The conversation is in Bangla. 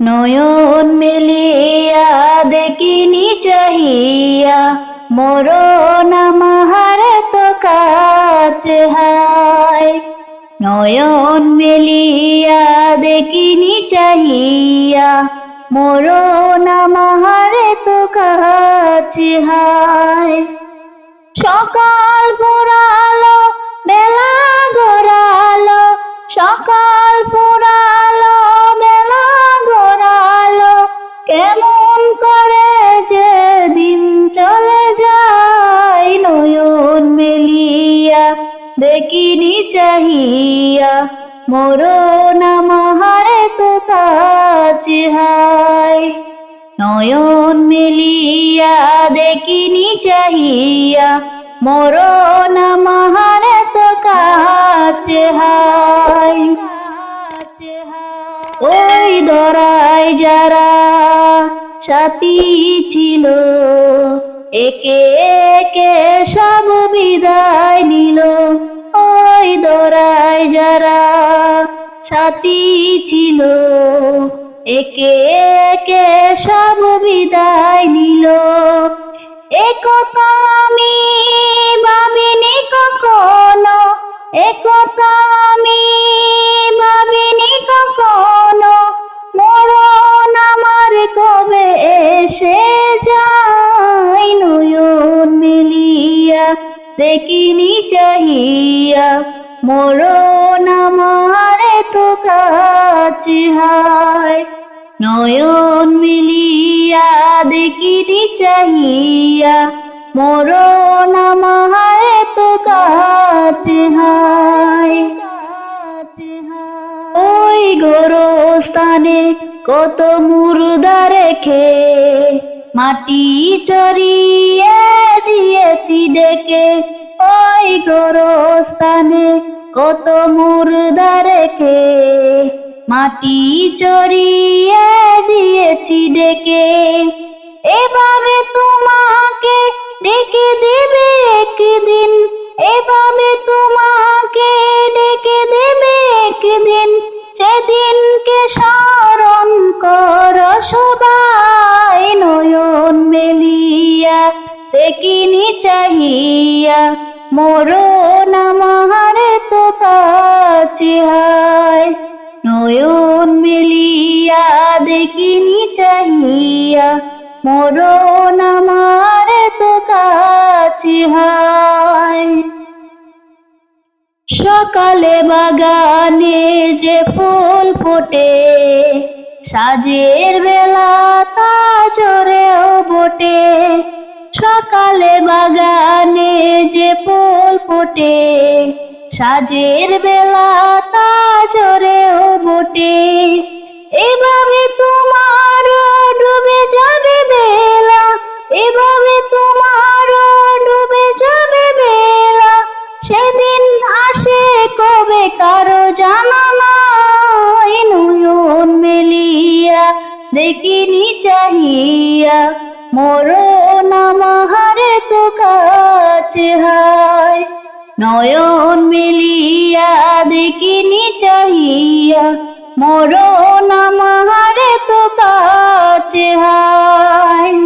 নয়ন মেলিয়া দেখিনি চাহিয়া মরণ আমার তো কাছে হায়। নয়ন মেলিয়া দেখিনি চাহিয়া মরণ আমার তো কাছে হায়। সকাল ফুরালো বেলা গড়ালো, সকাল ফুরালো বেলা গড়ালো, কেমন করে যে দিন চলে যায়। নয়ন মেলিয়া দেখিনি চাহিয়া মরণ আমার তো কাছে হায়। নয়ন মেলিয়া দেখিনি চাহিয়া মরণ আমার তো কাছে হায়। ওই ধরায় যারা সাথী ছিল, একে একে সব বিদায় নিল। ওই ধরায় যারা সাথী ছিল, একে একে সব বিদায় নিল। একথা আমি ভাবিনি কখনো, একথা আমি ভাবিনি কখনো, মরণ আমার কবে এসে যায়। নয়ন মেলিয়া দেখিনি চাহিয়া মরণ আমার তো কাছে হায়। নয়ন মেলিয়া দেখিনি চাহিয়া মরণ আমার তো কাছে হায়। ওই গোরস্থানে কত মুর্দা রেখে মাটি চড়িয়ে দিয়েছি ডেকে। ওই গোরস্থানে কত মুর্দা রেখে মাটি চড়িয়ে দিয়েছি ডেকে। এভাবে তোমাকে ডেকে দেবে একদিন, এভাবে তোমাকে ডেকে দেবে একদিন, সেদিনকে স্মরণ কর সবাই। নয়ন মেলিয়া দেখিনি চাহিয়া মরণ আমার তো কাছে হায়। নয়ন মেলিয়া দেখিনি চাহিয়া মরণ আমার তো কাছে হায়। সকালে বাগানে যে ফুল ফোটে, সাজের বেলা তা ঝরেও বটে। সকালে বাগানে যে ফুল ফোটে, সাজের বেলা তা ঝরেও বটে। এভাবে তোমার ডুবে যাবে বেলা, এভাবে তোমার ডুবে যাবে বেলা, সেদিন আসে কবে কারো জানা নাই। নয়ন মেলিয়া দেখিনি চাহিয়া মরণ আমার তো কাছে হায়। নয়ন মেলিয়া দেখিনি চাহিয়া মরণ আমার তো কাছে হায়।